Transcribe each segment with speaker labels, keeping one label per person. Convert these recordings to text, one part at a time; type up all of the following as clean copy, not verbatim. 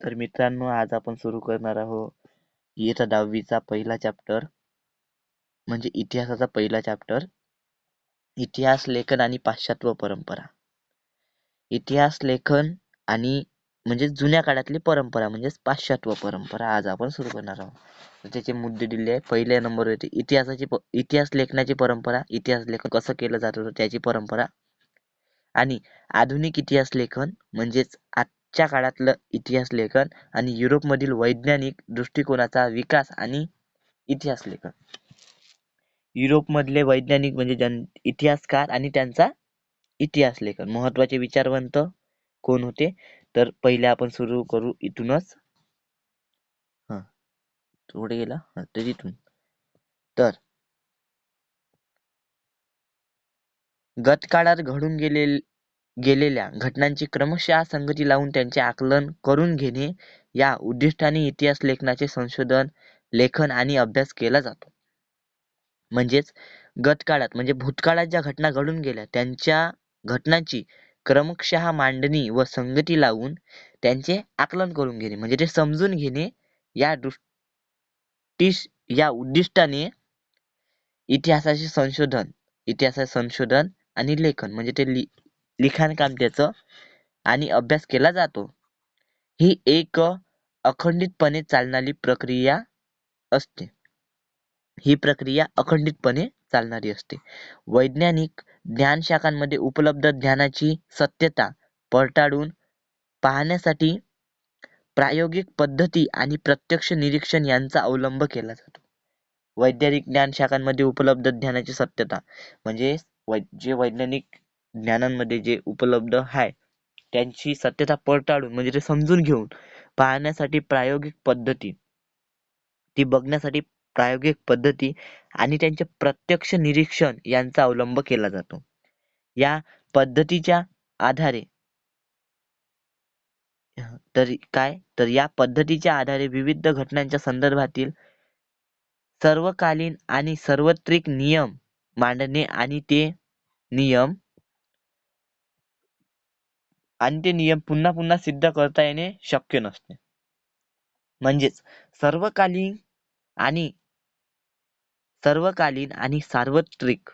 Speaker 1: तर मित्रांनो, आज आपण सुरू करणार आहोत इयत्ता 10वीचा पहिला चॅप्टर म्हणजे इतिहासाचा पहिला चॅप्टर, इतिहास लेखन आणि पाश्चात्य परंपरा. इतिहास लेखन आणि म्हणजे जुन्या काळातली परंपरा म्हणजे पाश्चात्य परंपरा आज आपण सुरू करणार आहोत. तर त्याचे मुद्दे दिले आहे. पहिल्या नंबरवरती इतिहास लेखनाची परंपरा, इतिहास लेखन कसं केलं जात होतं त्याची परंपरा, आणि आधुनिक इतिहास लेखन म्हणजेच आजच्या काळातलं इतिहास लेखन, आणि युरोपमधील वैज्ञानिक दृष्टिकोनाचा विकास आणि इतिहास लेखन. युरोपमधले वैज्ञानिक म्हणजे इतिहासकार आणि त्यांचा इतिहास लेखन. महत्वाचे विचारवंत कोण होते? तर पहिले आपण सुरू करू इथूनच. थोडे गेला तर इथून. तर गतकाळात घडून गेलेल्या घटनांची क्रमशः संगती लावून त्यांचे आकलन करून घेणे या उद्दिष्टाने इतिहास लेखनाचे संशोधन, लेखन आणि अभ्यास केला जातो. म्हणजेच गतकाळात म्हणजे भूतकाळात ज्या घटना घडून गेल्या त्यांच्या घटनांची क्रमशः मांडणी व संगती लावून त्यांचे आकलन करून घेणे म्हणजे ते समजून घेणे या या उद्दिष्टाने इतिहासाचे संशोधन आणि लेखन म्हणजे ते लिखाण काम त्याचं आणि अभ्यास केला जातो. ही एक अखंडितपणे चालणारी प्रक्रिया असते. ही प्रक्रिया अखंडितपणे चालणारी असते. वैज्ञानिक ज्ञानशाखांमध्ये उपलब्ध ज्ञानाची सत्यता पडताळून पाहण्यासाठी प्रायोगिक पद्धती आणि प्रत्यक्ष निरीक्षण यांचा अवलंब केला जातो. वैज्ञानिक ज्ञानशाखांमध्ये उपलब्ध ज्ञानाची सत्यता म्हणजे जे वैज्ञानिक ज्ञानांमध्ये जे उपलब्ध आहे त्यांची सत्यता पडताळून म्हणजे ते समजून घेऊन पाहण्यासाठी प्रायोगिक पद्धती, ती बघण्यासाठी प्रायोगिक पद्धती आणि त्यांचे प्रत्यक्ष निरीक्षण यांचा अवलंब केला जातो. या पद्धतीच्या आधारे तर या पद्धतीच्या आधारे विविध घटनांच्या संदर्भातील सर्वकालीन आणि सार्वत्रिक नियम मांडणे आणि ते नियम पुन्हा पुन्हा सिद्ध करता येणे शक्य नसते. म्हणजेच सर्वकालीन आणि सार्वत्रिक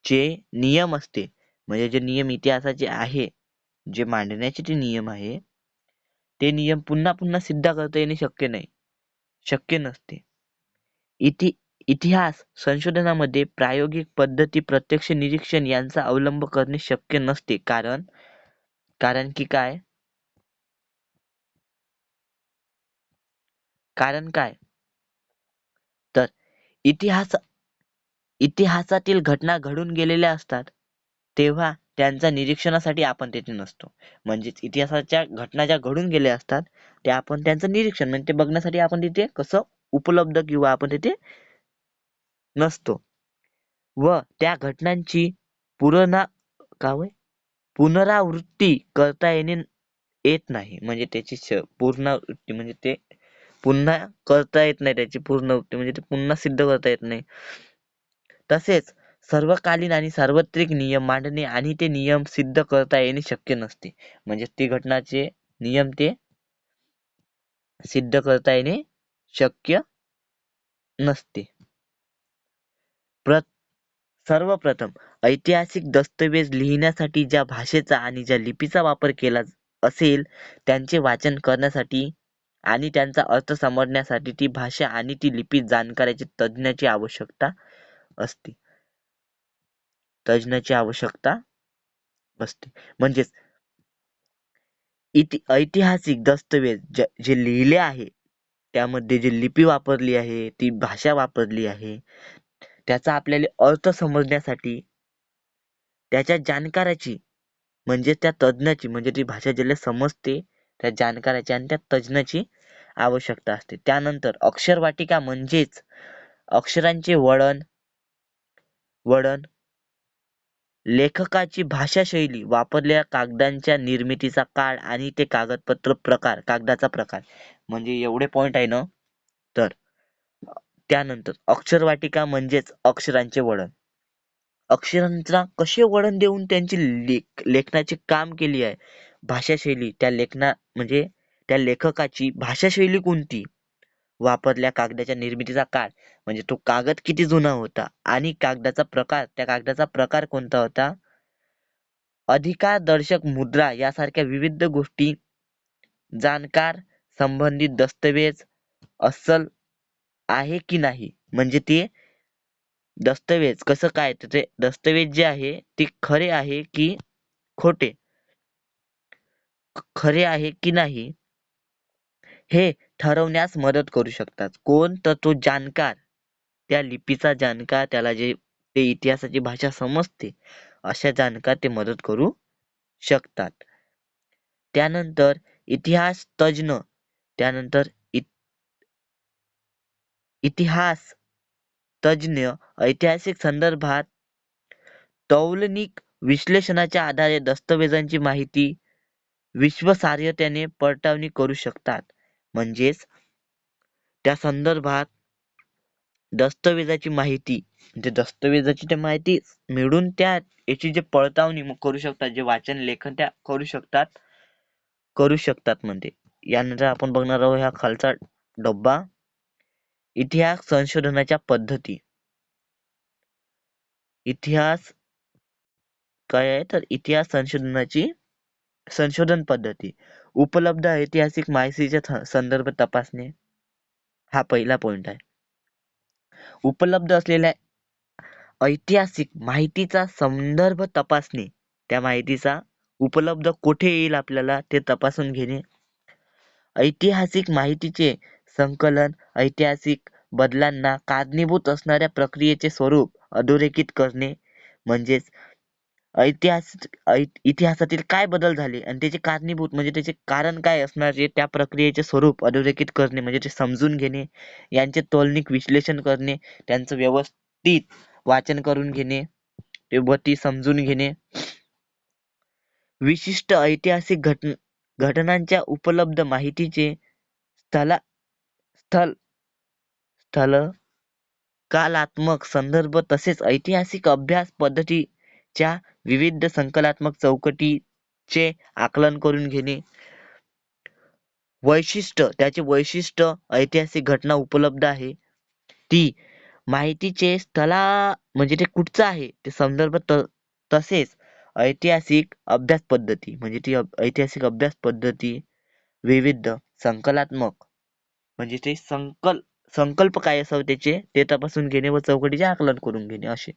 Speaker 1: जे नियम असते म्हणजे जे नियम इतिहासाचे आहे, जे मांडण्याचे ते नियम आहे, ते नियम पुन्हा पुन्हा सिद्ध करता येणे शक्य नसते. इतिहास संशोधनामध्ये प्रायोगिक पद्धती, प्रत्यक्ष निरीक्षण यांचा अवलंब करणे शक्य नसते. कारण काय तर इतिहासातील घटना घडून गेलेल्या असतात तेव्हा त्यांच्या निरीक्षणासाठी आपण तेथे नसतो. म्हणजेच इतिहासाच्या घटना ज्या घडून गेल्या असतात त्या आपण त्यांचं निरीक्षण म्हणजे ते बघण्यासाठी आपण तिथे कसं उपलब्ध किंवा आपण तिथे नसतो व त्या घटनांची पुनरावृत्ती करता येत नाही. म्हणजे त्याची पुनरावृत्ती म्हणजे ते पुन्हा करता येत नाही, त्याची पुनरावृत्ती म्हणजे ते पुन्हा सिद्ध करता येत नाही. तसेच सर्वकालीन आणि सार्वत्रिक नियम मांडणे आणि ते नियम सिद्ध करता येणे शक्य नसते. म्हणजे ती घटनाचे नियम ते सिद्ध करता येणे शक्य नसते. सर्वप्रथम ऐतिहासिक दस्तऐवज लिहिण्यासाठी ज्या भाषेचा आणि ज्या लिपीचा वापर केला असेल त्यांचे वाचन करण्यासाठी आणि त्यांचा अर्थ समजण्यासाठी ती भाषा आणि ती लिपी जाणकाराची तज्ञाची आवश्यकता असते. म्हणजेच ऐतिहासिक दस्तऐवज जे लिहिले आहे त्यामध्ये जी लिपी वापरली आहे, ती भाषा वापरली आहे, त्याचा आपल्याला अर्थ समजण्यासाठी त्याच्या जाणकाराची म्हणजे त्या तज्ञाची म्हणजे ती भाषा ज्याला समजते त्या जाणकाराची आणि त्या तज्ञाची आवश्यकता असते. त्यानंतर अक्षरवाटिका म्हणजेच अक्षरांचे वळण, लेखकाची भाषाशैली, वापरलेल्या कागदांच्या निर्मितीचा काळ आणि ते कागदाचा प्रकार म्हणजे एवढे पॉइंट आहे ना. तर त्यानंतर अक्षरवाटिका म्हणजेच अक्षरांचे वळण, अक्षरांना कसे वळण देऊन त्यांची लेखनाचे काम केली आहे, भाषाशैली त्या म्हणजे त्या लेखकाची भाषाशैली कोणती, वापरल्या कागदाच्या निर्मितीचा काळ म्हणजे तो कागद किती जुना होता आणि त्या कागदाचा प्रकार कोणता होता, अधिकारदर्शक मुद्रा यासारख्या विविध गोष्टी जाणकार संबंधित दस्तऐवज अस्सल आहे की नाही, म्हणजे ते दस्तऐवज कसं काय, ते दस्तऐवज जे आहे ते खरे आहे की खोटे, खरे आहे की नाही हे ठरवण्यास मदत करू शकतात. कोण? तर तो जाणकार, त्या लिपीचा जाणकार, त्याला ते इतिहासाची भाषा समजते अशा जाणकार ते मदत करू शकतात. त्यानंतर इतिहास तज्ञ, त्यानंतर इतिहास तज्ञ ऐतिहासिक संदर्भात तौलनिक विश्लेषणाच्या आधारे दस्तऐवजांची माहिती विश्वासार्हतेने पडताळणी करू शकतात. म्हणजेच त्या संदर्भात दस्तऐवजाची माहिती, म्हणजे दस्तऐवजाची त्या माहिती मिळून त्या याची जे पडताळणी करू शकतात, जे वाचन लेखन त्या करू शकतात म्हणजे. यानंतर आपण बघणार आहोत ह्या खालचा डब्बा, इतिहास संशोधनाच्या पद्धती. इतिहास काय आहे, तर इतिहास संशोधन पद्धती. उपलब्ध ऐतिहासिक माहितीचे संदर्भ तपासणे, हा पहिला पॉइंट आहे. उपलब्ध असलेल्या ऐतिहासिक माहितीचा संदर्भ तपासणे, त्या माहितीचा उपलब्ध कुठे येईल आपल्याला ते तपासून घेणे. ऐतिहासिक माहितीचे संकलन, ऐतिहासिक बदलांना कारणीभूत असणाऱ्या प्रक्रियेचे स्वरूप अधोरेखित करणे, म्हणजेच इतिहासातील काय बदल झाले आणि त्याचे कारणीभूत म्हणजे त्याचे कारण काय असणार, त्या प्रक्रियेचे स्वरूप अधोरेखित करणे म्हणजे ते समजून घेणे. यांचे तौलनिक विश्लेषण करणे, त्यांचं व्यवस्थित वाचन करून घेणे, ते समजून घेणे. विशिष्ट ऐतिहासिक घटनांच्या उपलब्ध माहितीचे स्थल स्थल कालात्मक संदर्भ तसेच ऐतिहासिक अभ्यास पद्धतीच्या विविध संकलात्मक चौकटीचे आकलन करून घेणे. त्याचे वैशिष्ट्य, ऐतिहासिक घटना उपलब्ध आहे ती माहितीचे म्हणजे ते कुठचं आहे ते संदर्भ, तसेच ऐतिहासिक अभ्यास पद्धती म्हणजे ती ऐतिहासिक अभ्यास पद्धती, विविध संकलात्मक म्हणजे ते संकल्प काय असावे त्याचे ते तपासून घेणे व चौकटीचे आकलन करून घेणे असे.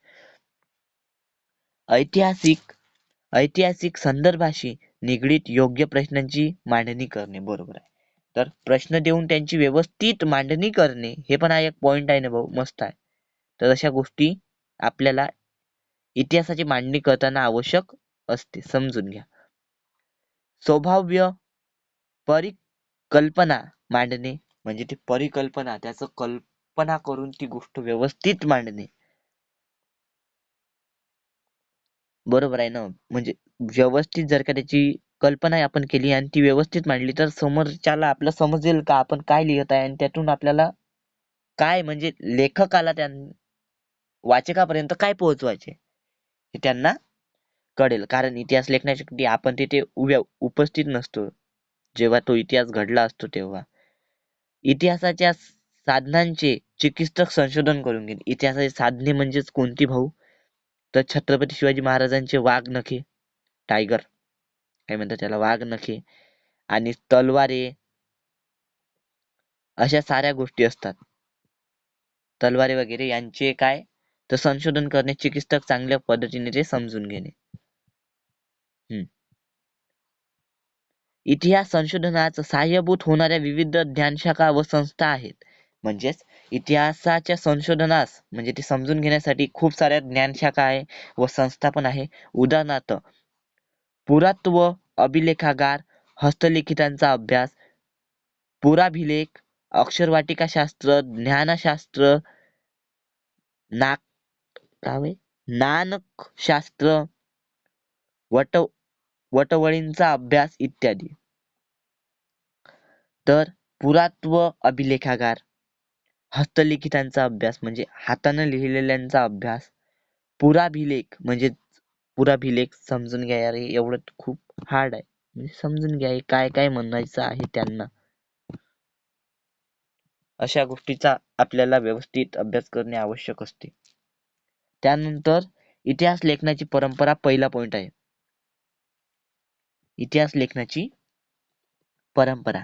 Speaker 1: ऐतिहासिक संदर्भाशी निगडीत योग्य प्रश्नांची मांडणी करणे, बरोबर आहे. तर प्रश्न देऊन त्यांची व्यवस्थित मांडणी करणे, हे पण हा एक पॉइंट आहे ना भाऊ, मस्त आहे. तर अशा गोष्टी आपल्याला इतिहासाची मांडणी करताना आवश्यक असते, समजून घ्या. स्वभाव्य परिकल्पना मांडणे म्हणजे ती परिकल्पना, त्याचं कल्पना करून ती गोष्ट व्यवस्थित मांडणे, बरोबर आहे ना. म्हणजे व्यवस्थित जर का त्याची कल्पना आपण केली आणि ती व्यवस्थित मांडली तर समोरच्याला आपलं समजेल का आपण काय लिहित आहे आणि त्यातून आपल्याला काय म्हणजे लेखकाला वाचकापर्यंत काय पोहोचवायचे हे त्यांना कळेल. कारण इतिहास लेखनासाठी आपण तिथे उपस्थित नसतो जेव्हा तो इतिहास घडला असतो तेव्हा. इतिहासाच्या साधनांचे चिकित्सक संशोधन करून घेणे. इतिहासाची साधने म्हणजेच कोणती भाऊ, तर छत्रपती शिवाजी महाराजांचे वाघनखे, टायगर काय म्हणतात त्याला, वाघनखे आणि तलवारे, अशा साऱ्या गोष्टी असतात. तलवारे वगैरे यांचे काय तर संशोधन करणे, चिकित्सक चांगल्या पद्धतीने ते समजून घेणे. इतिहास संशोधनात सहाय्यभूत होणाऱ्या विविध ज्ञानशाखा व संस्था आहेत. म्हणजेच इतिहासाच्या संशोधनास म्हणजे ते समजून घेण्यासाठी खूप साऱ्या ज्ञानशाखा आहे व संस्था पण आहे. उदाहरणार्थ पुरातत्व अभिलेखागार, हस्तलिखितांचा अभ्यास, पुराभिलेख, अक्षरवाटिकाशास्त्र, ज्ञानशास्त्र, नाक नानकशास्त्र, वटवळींचा अभ्यास इत्यादी. तर पुरातत्व अभिलेखागार, हस्तलिखितांचा अभ्यास म्हणजे हाताने लिहिलेल्यांचा अभ्यास, पुराभिलेख म्हणजे पुराभिलेख समजून घ्या यार, एवढं खूप हार्ड आहे. म्हणजे समजून घ्या हे काय काय म्हणायचं आहे त्यांना. अशा गोष्टीचा आपल्याला व्यवस्थित अभ्यास करणे आवश्यक असते. त्यानंतर इतिहास लेखनाची परंपरा पहिला पॉइंट आहे. इतिहास लेखनाची परंपरा.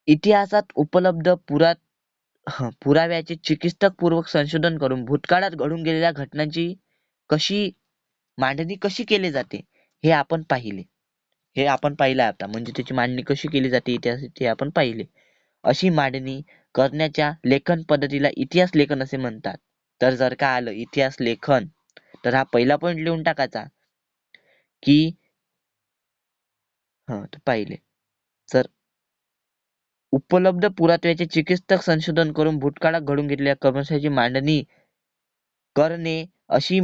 Speaker 1: इतिहासात उपलब्ध पुराव्याचे चिकित्सकपूर्वक संशोधन करून भूतकाळात घडून गेलेल्या घटनांची कशी मांडणी कशी केली जाते हे आपण पाहिले. हे आपण पाहिलं आता, म्हणजे त्याची मांडणी कशी केली जाते इतिहासाची हे आपण पाहिले. अशी मांडणी करण्याच्या लेखन पद्धतीला इतिहास लेखन असे म्हणतात. तर जर का आलं इतिहास लेखन, तर हा पहिला पॉइंट लिहून टाकायचा की तर पाहिले तर उपलब्ध पुराव्याचे चिकित्सक संशोधन करून भूतकाळात घडून गेलेल्या समस्यांची मांडणी करणे. अशी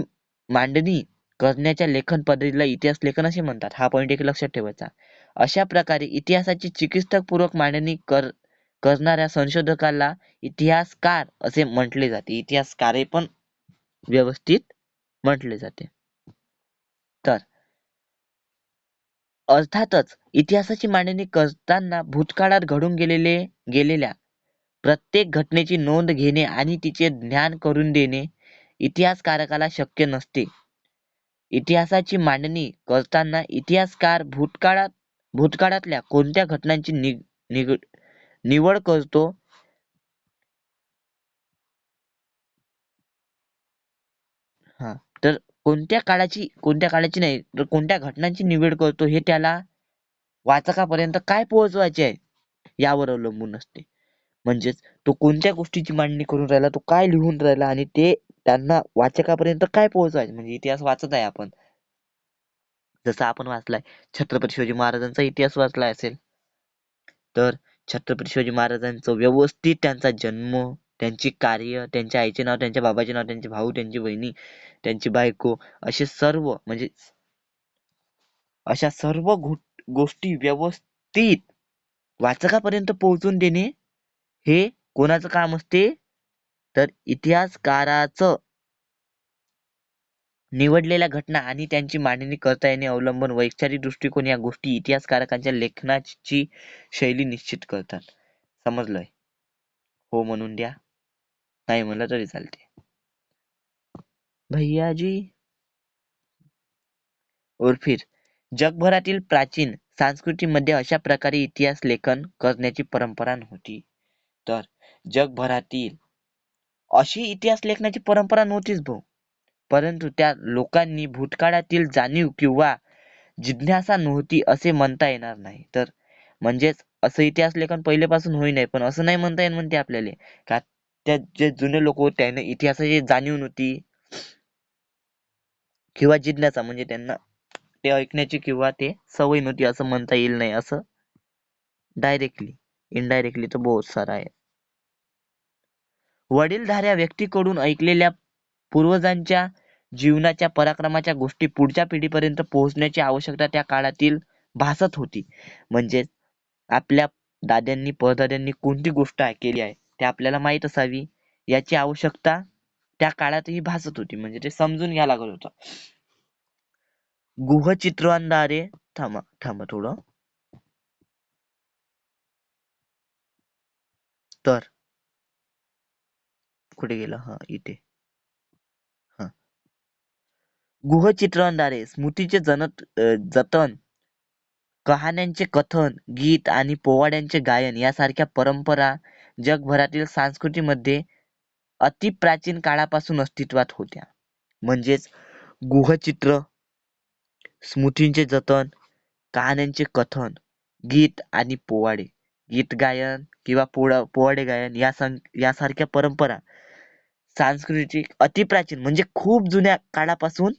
Speaker 1: मांडणी करण्याच्या लेखन पद्धतीला इतिहास लेखन असे म्हणतात. हा पॉइंट एक लक्षात ठेवायचा. अशा प्रकारे इतिहासाची चिकित्सकपूर्वक मांडणी करणाऱ्या संशोधकाला इतिहासकार असे म्हटले जाते. इतिहासकार पण व्यवस्थित म्हटले जाते. तर अर्थातच इतिहासाची मांडणी करताना भूतकाळात घडून गेलेल्या प्रत्येक घटनेची नोंद घेणे आणि तिचे ज्ञान करून देणे इतिहासकाराला शक्य नसते. इतिहासाची मांडणी करताना इतिहासकार भूतकाळातल्या कोणत्या घटनांची निवड करतो हा तर कोणत्या काळाची नाही तर कोणत्या घटनांची निवड करतो हे त्याला वाचकापर्यंत काय पोहोचवायचे आहे यावर अवलंबून असते. म्हणजेच तो कोणत्या गोष्टीची मांडणी करून राहिला, तो काय लिहून राहिला आणि ते त्यांना वाचकापर्यंत काय पोहोचवायचे. म्हणजे इतिहास वाचत आहे आपण, जसं आपण वाचलाय छत्रपती शिवाजी महाराजांचा इतिहास वाचलाय असेल, तर छत्रपती शिवाजी महाराजांचं व्यवस्थित त्यांचा जन्म, त्यांची कार्य, त्यांच्या आईचे नाव, त्यांच्या बाबाचे नाव, त्यांचे भाऊ, त्यांची बहिणी, त्यांची बायको, असे सर्व म्हणजे अशा सर्व गोष्टी व्यवस्थित वाचकापर्यंत पोहोचून देणे हे कोणाचं काम असते, तर इतिहासकाराचं. निवडलेल्या घटना आणि त्यांची मांडणी करता येणे अवलंबून वैचारिक दृष्टिकोन या गोष्टी इतिहासकारांच्या लेखनाची शैली निश्चित करतात. समजलंय? हो म्हणून द्या, नाही म्हणलं तरी चालते. भैयाजी. और फिर जगभरातील प्राचीन संस्कृतीमध्ये अशा प्रकारे इतिहास लेखन करण्याची परंपरा नव्हती. तर जगभरातील अशी इतिहास लेखनाची परंपरा नव्हतीच भाऊ. परंतु त्या लोकांनी भूतकाळातील जाणीव किंवा जिज्ञासा नव्हती असे म्हणता येणार नाही. तर म्हणजेच असं इतिहास लेखन पहिलेपासून होई नाही, पण असं नाही म्हणता येईल म्हणते आपल्याला का त्या जे जुने लोक होते त्यांना इतिहासाची जाणीव नव्हती किंवा जिज्ञासा, म्हणजे त्यांना ते ऐकण्याची किंवा ते सवय नव्हती असं म्हणता येईल नाही. असं डायरेक्टली इनडायरेक्टली तर बहुत सारा आहे. वडीलधाऱ्या व्यक्तीकडून ऐकलेल्या पूर्वजांच्या जीवनाच्या पराक्रमाच्या गोष्टी पुढच्या पिढीपर्यंत पोहोचण्याची आवश्यकता त्या काळातील भासत होती. म्हणजे आपल्या दाद्यांनी परदाद्यांनी कोणती गोष्ट केली आहे ते आपल्याला माहित असावी याची आवश्यकता त्या काळातही भासत होती. म्हणजे ते समजून घ्यायला लागत होतं. गुहचित्रांद्वारे थांबा थांबा थोडं. तर कुठे गेलं, हा इथे. हा गुहचित्रांद्वारे स्मृतीचे जतन, कहाण्यांचे कथन, गीत आणि पोवाड्यांचे गायन यासारख्या परंपरा जगभरातील संस्कृतीमध्ये अतिप्राचीन काळापासून अस्तित्वात होत्या. म्हणजेच गुहचित्र, स्मृतींचे जतन, कहाण्यांचे कथन, गीत आणि पोवाडे, गीत गायन किंवा पोवाडे गायन यासारख्या परंपरा सांस्कृतिक अतिप्राचीन म्हणजे खूप जुन्या काळापासून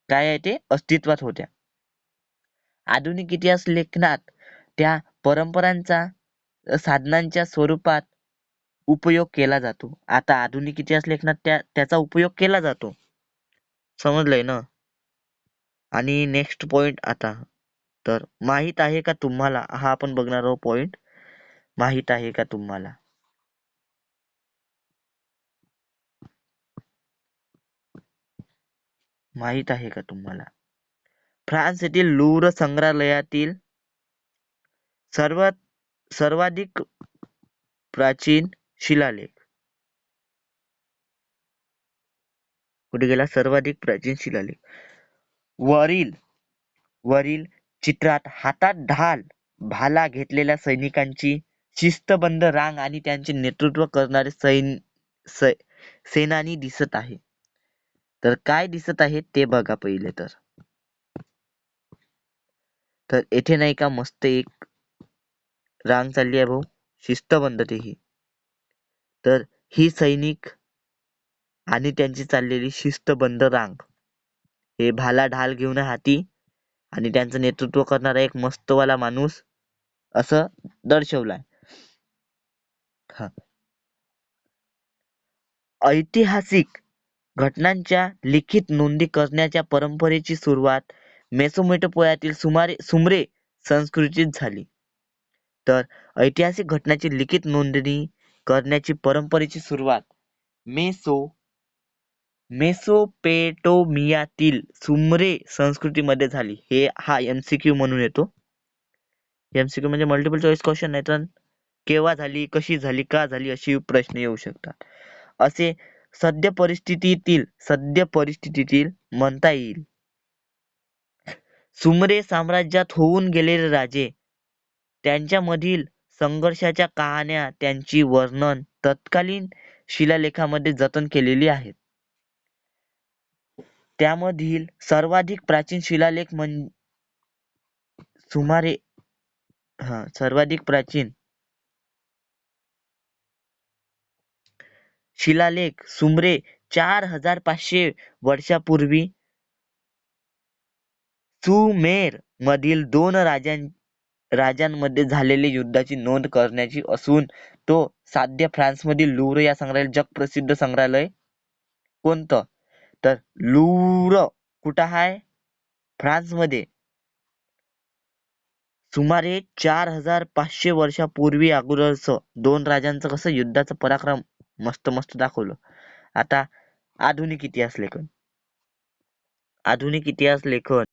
Speaker 1: काय आहे ते अस्तित्वात होत्या. आधुनिक इतिहास लेखनात त्या परंपरांचा साधनांच्या स्वरूपात उपयोग केला जातो. आता आधुनिक इतिहास लेखनात त्याचा उपयोग केला जातो. समजलंय ना? आणि नेक्स्ट पॉइंट आता, तर माहित आहे का तुम्हाला, हा आपण बघणार आहोत पॉइंट. माहित आहे का तुम्हाला, माहित आहे का तुम्हाला फ्रान्स येथील लूव्र संग्रहालयातील सर्वाधिक प्राचीन शिलालेख. कुठे गेला? सर्वाधिक प्राचीन शिलालेख. वरील वरील चित्रात हातात ढाल भाला घेतलेल्या सैनिकांची शिस्तबद्ध रांग आणि त्यांचे नेतृत्व करणारे सेनानी दिसत आहे. तर काय दिसत आहे ते बघा पहिले तर येथे नाही का मस्त एक रांग चालली आहे भाऊ, शिस्तबद्ध ही. तर ही सैनिक आणि त्यांची चाललेली शिस्तबद्ध रांग, हे भाला ढाल घेऊन हाती आणि त्यांचं नेतृत्व करणारा एक मस्तवाला माणूस असं दर्शवलाय. हा. ऐतिहासिक घटनांच्या लिखित नोंदी करण्याच्या परंपरेची सुरुवात मेसोपोटेमियातील सुमरे संस्कृतीत झाली. तर ऐतिहासिक घटनाची लिखित नोंदणी करण्याची परंपरेची सुरुवात मेसोपोटेमियातील सुमरे संस्कृतीमध्ये झाली. हा MCQ म्हणून येतो. MCQ म्हणजे मल्टिपल चॉईस क्वेश्चन नाही तर केव्हा झाली, कशी झाली, का झाली अशी प्रश्न येऊ शकतात. असे सद्य परिस्थितीतील म्हणता येईल. सुमरे साम्राज्यात होऊन गेलेले राजे, त्यांच्यामधील संघर्षाच्या कहाण्या, त्यांची वर्णन तत्कालीन शिलालेखामध्ये जतन केलेली आहेत. त्यामधील सर्वाधिक प्राचीन शिलालेख सर्वाधिक प्राचीन शिलालेख सुमारे 4500 वर्षापूर्वी सुमेर मधील दोन राजांमध्ये झालेल्या युद्धाची नोंद करण्याची असून तो साध्य फ्रान्समधील लूव्र या संग्रहालयात जगप्रसिद्ध संग्रहालय. कोणतं? तर लूव्र कुठं आहे? फ्रान्समध्ये. सुमारे 4500 वर्षापूर्वी अगोदरच दोन राजांचं कसं युद्धाचं पराक्रम मस्त मस्त दाखवलं. आता आधुनिक इतिहास लेखन